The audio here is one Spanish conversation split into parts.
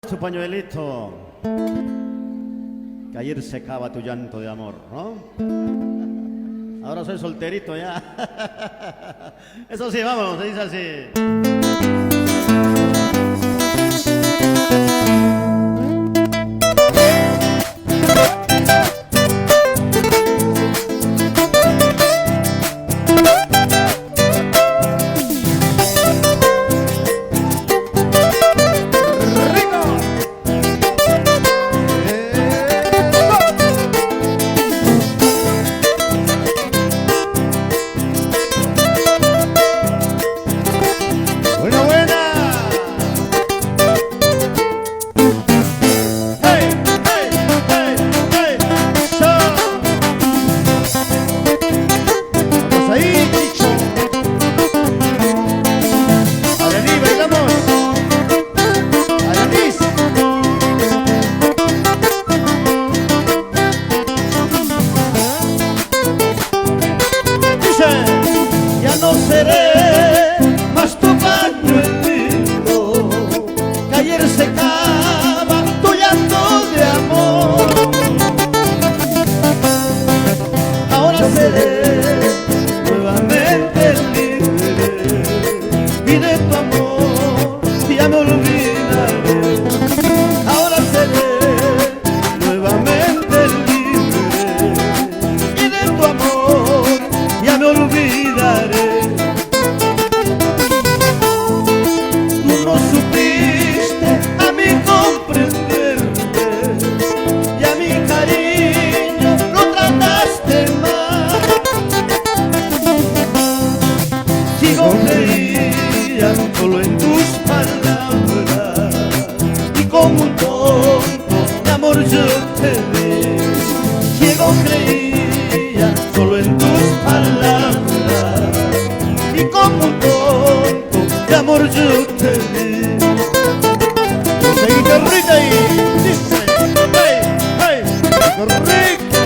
Tu pañuelito, que ayer secaba tu llanto de amor, ¿no? Ahora soy solterito ya. Eso sí, vamos, se dice así. Ya no seré más tu pañuelito, que ayer secaba tu llanto de amor. Ahora seré nuevamente libre y de tu amor ya me olvidaré. Ahora seré nuevamente libre y de tu amor ya me olvidaré. Tú no supiste a mí comprenderme y a mi cariño lo trataste mal. Sigo creyendo en tus palabras y como un tonto de amor yo te di. Ciego creía solo en tus palabras y como un tonto de amor yo te di. Esa guitarrita ahí dice, hey, hey, rico.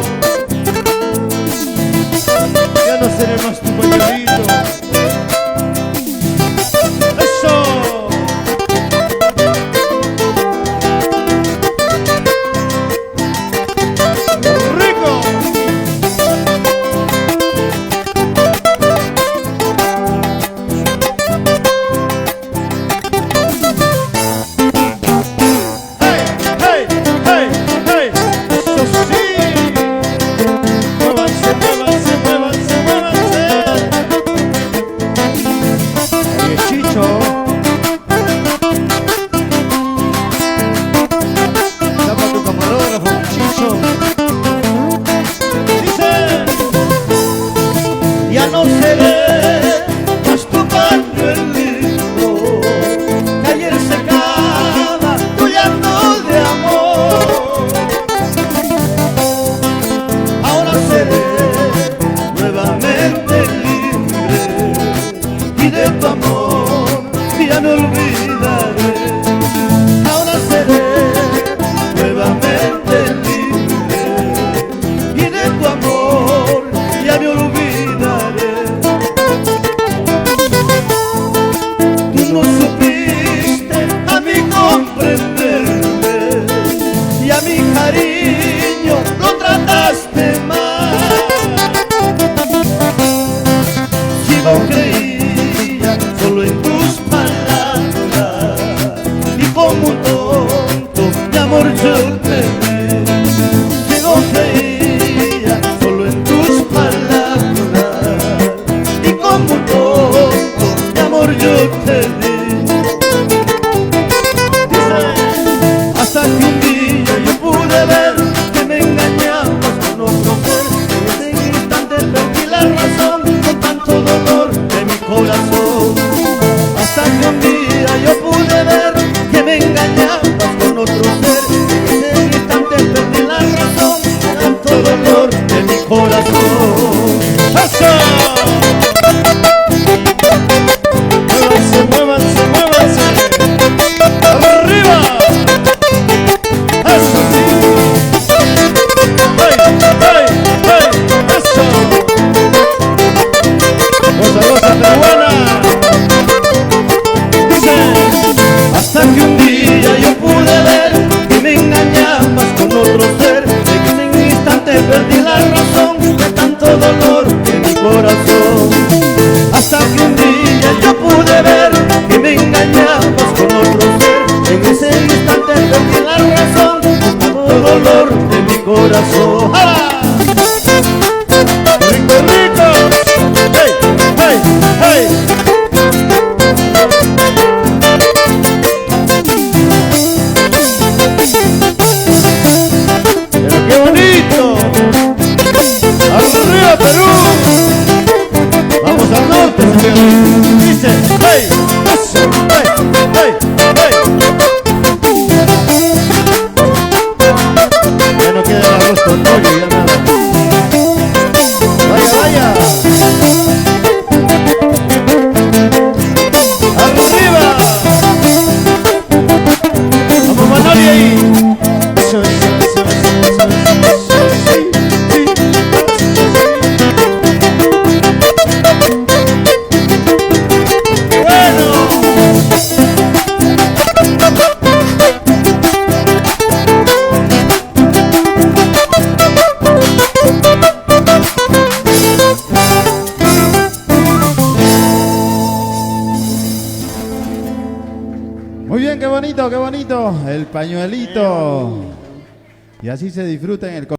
Ya no seré más tu pañuelito. Eso. Rico. Hey, hey, hey, hey, eso sí. perdí la razón, todo dolor de mi corazón. ¡Hala! ¡Rico, rico! ¡Hey, hey, hey! ¡Pero qué bonito! ¡Arriba, Perú! ¡Vamos al norte, señor! Dice, hey, eso, hey, hey, hey. Ya no queda el arroz con pollo, ya nada. Vaya, vaya. ¡Arriba! ¡Vamos, Manoli ahí! Eso, eso, eso, eso, eso, sí, sí. ¡Bueno! Muy bien, qué bonito, el pañuelito. Y así se disfruta en el